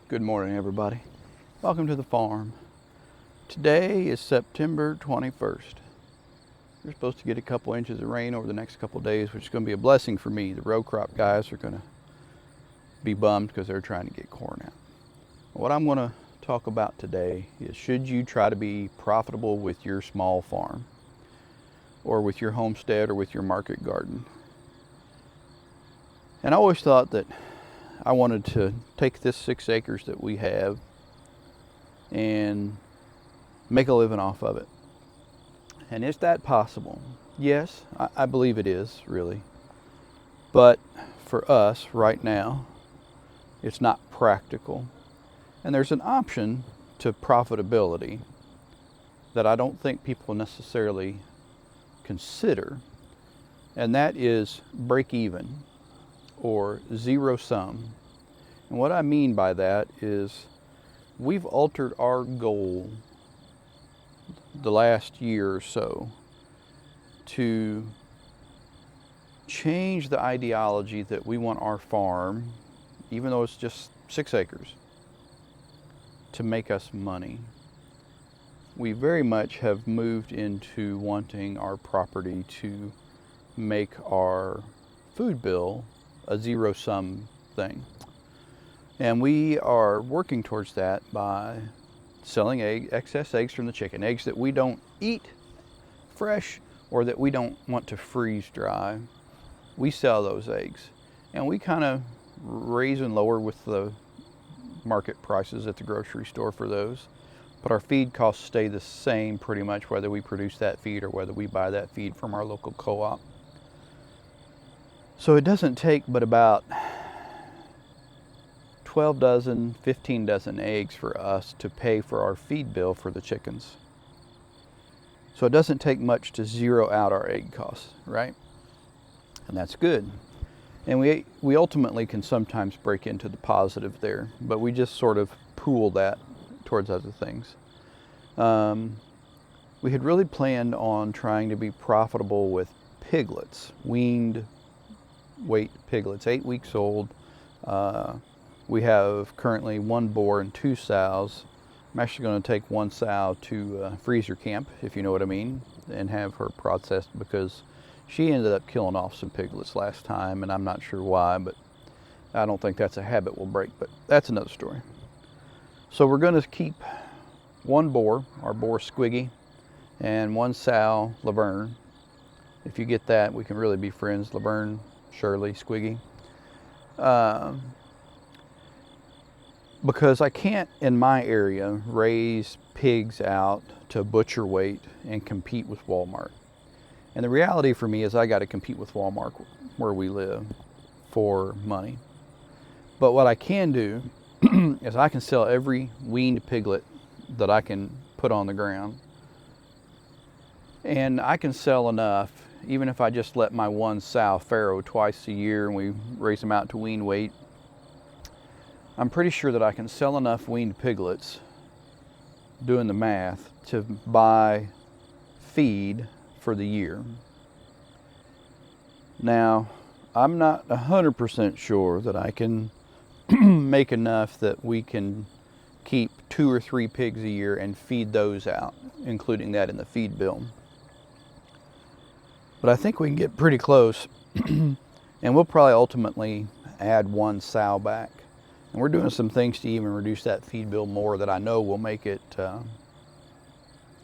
Good morning, everybody. Welcome to the farm. Today is September 21st. We're supposed to get a couple inches of rain over the next couple days, which is going to be a blessing for me. The row crop guys are going to be bummed because they're trying to get corn out. What I'm going to talk about today is, should you try to be profitable with your small farm or with your homestead or with your market garden? And I always thought that I wanted to take this 6 acres that we have and make a living off of it. And is that possible? Yes, I believe it is, really. But for us right now, it's not practical. And there's an option to profitability that I don't think people necessarily consider, and that is break even or zero sum. And what I mean by that is, we've altered our goal the last year or so to change the ideology that we want our farm, even though it's just 6 acres, to make us money. We very much have moved into wanting our property to make our food bill a zero sum thing. And we are working towards that by selling excess eggs from the chicken, eggs that we don't eat fresh or that we don't want to freeze dry. We sell those eggs, and we kind of raise and lower with the market prices at the grocery store for those. But our feed costs stay the same pretty much, whether we produce that feed or whether we buy that feed from our local co-op. So it doesn't take but about 12 dozen, 15 dozen eggs for us to pay for our feed bill for the chickens. So it doesn't take much to zero out our egg costs, right? And that's good. And we ultimately can sometimes break into the positive there, but we just sort of pool that towards other things. We had really planned on trying to be profitable with piglets, weaned weight piglets, 8 weeks old. We have currently 1 boar and 2 sows. I'm actually going to take 1 sow to freezer camp, if you know what I mean, and have her processed, because she ended up killing off some piglets last time, and I'm not sure why, but I don't think that's a habit we'll break, but that's another story. So we're going to keep 1 boar, our boar Squiggy, and 1 sow, Laverne. If you get that, we can really be friends, Laverne, Shirley, Squiggy. Because I can't, in my area, raise pigs out to butcher weight and compete with Walmart. And the reality for me is, I got to compete with Walmart where we live for money. But what I can do is I can sell every weaned piglet that I can put on the ground. And I can sell enough, even if I just let my 1 sow farrow twice a year and we raise them out to wean weight. I'm pretty sure that I can sell enough weaned piglets, doing the math, to buy feed for the year. Now, I'm not 100% sure that I can make enough that we can keep 2 or 3 pigs a year and feed those out, including that in the feed bill. But I think we can get pretty close, and we'll probably ultimately add 1 sow back. And we're doing some things to even reduce that feed bill more, that I know will make it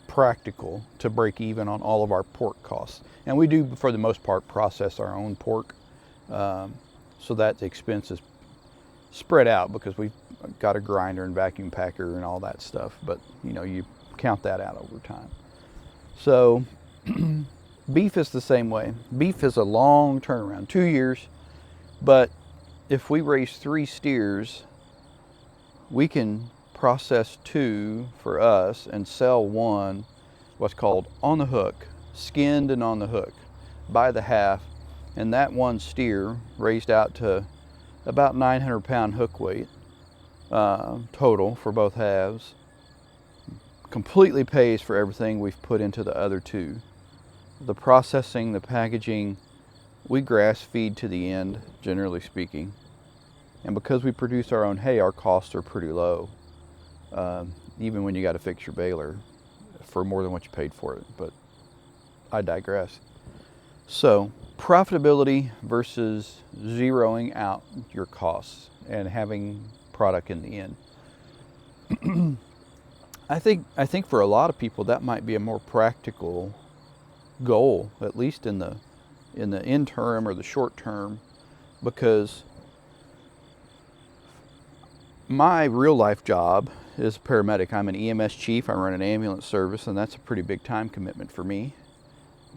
practical to break even on all of our pork costs. And we do, for the most part, process our own pork, so that the expense is spread out, because we've got a grinder and vacuum packer and all that stuff. But you know, you count that out over time. So beef is the same way. Beef is a long turnaround, 2 years, but if we raise 3 steers, we can process 2 for us and sell 1, what's called on the hook, skinned and on the hook, by the half. And that 1 steer raised out to about 900-pound hook weight total for both halves. Completely pays for everything we've put into the other 2. The processing, the packaging, we grass feed to the end, generally speaking. And because we produce our own hay, our costs are pretty low, even when you got to fix your baler for more than what you paid for it. But I digress. So profitability versus zeroing out your costs and having product in the end. I think for a lot of people that might be a more practical goal, at least in the interim or the short term, because my real life job is a paramedic. I'm an EMS chief. I run an ambulance service, and that's a pretty big time commitment for me.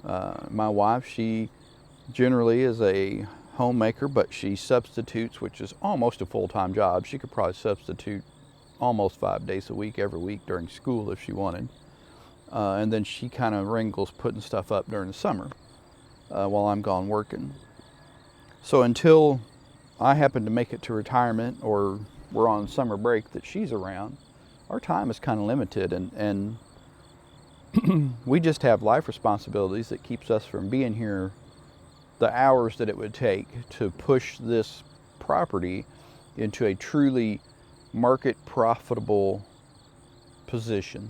My wife, she generally is a homemaker, but she substitutes, which is almost a full-time job. She could probably substitute almost 5 days a week, every week during school if she wanted. And then she kind of wrangles putting stuff up during the summer while I'm gone working. So until I happen to make it to retirement or we're on summer break that she's around, our time is kind of limited, and we just have life responsibilities that keeps us from being here the hours that it would take to push this property into a truly market profitable position.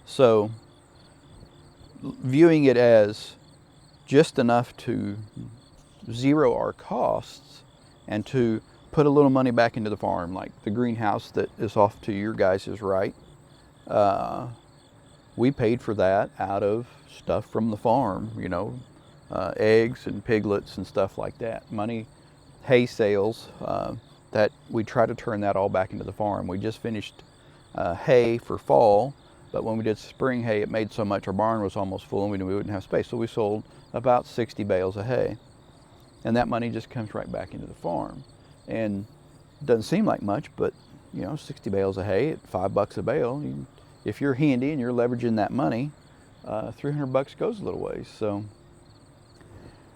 So viewing it as just enough to zero our costs and to put a little money back into the farm, like the greenhouse that is off to your guys' right. We paid for that out of stuff from the farm, you know, eggs and piglets and stuff like that. Money, hay sales, that we try to turn that all back into the farm. We just finished hay for fall, but when we did spring hay, it made so much our barn was almost full and we knew we wouldn't have space. So we sold about 60 bales of hay. And that money just comes right back into the farm. And it doesn't seem like much, but you know, 60 bales of hay at $5 a bale, if you're handy and you're leveraging that money, $300 goes a little ways. So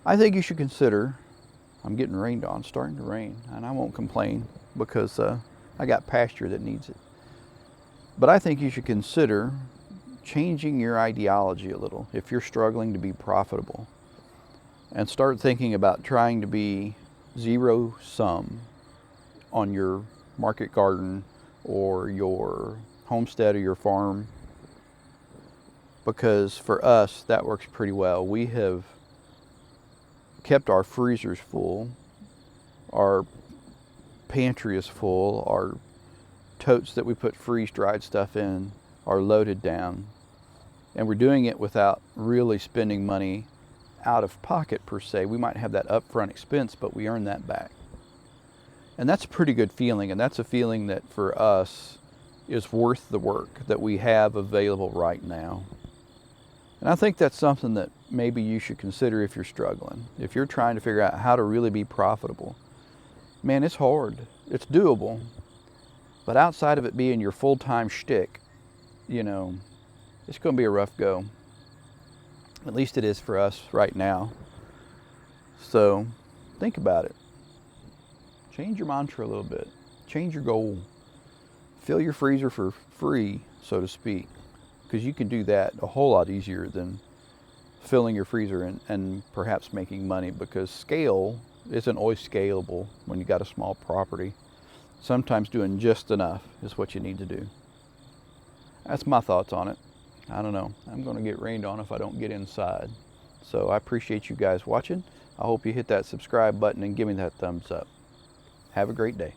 I think you should consider, I'm getting rained on, starting to rain, and I won't complain because I got pasture that needs it. But I think you should consider changing your ideology a little if you're struggling to be profitable, and start thinking about trying to be zero sum on your market garden or your homestead or your farm, because for us that works pretty well. We have kept our freezers full, our pantry is full, our totes that we put freeze-dried stuff in are loaded down, and we're doing it without really spending money out of pocket per se. We might have that upfront expense, but we earn that back. And that's a pretty good feeling, and that's a feeling that for us is worth the work that we have available right now. And I think that's something that maybe you should consider if you're struggling. If you're trying to figure out how to really be profitable, man, it's hard. It's doable. But outside of it being your full-time shtick, you know, it's going to be a rough go. At least it is for us right now. So think about it. Change your mantra a little bit. Change your goal. Fill your freezer for free, so to speak, because you can do that a whole lot easier than filling your freezer and perhaps making money, because scale isn't always scalable when you got a small property. Sometimes doing just enough is what you need to do. That's my thoughts on it. I don't know. I'm going to get rained on if I don't get inside. So I appreciate you guys watching. I hope you hit that subscribe button and give me that thumbs up. Have a great day.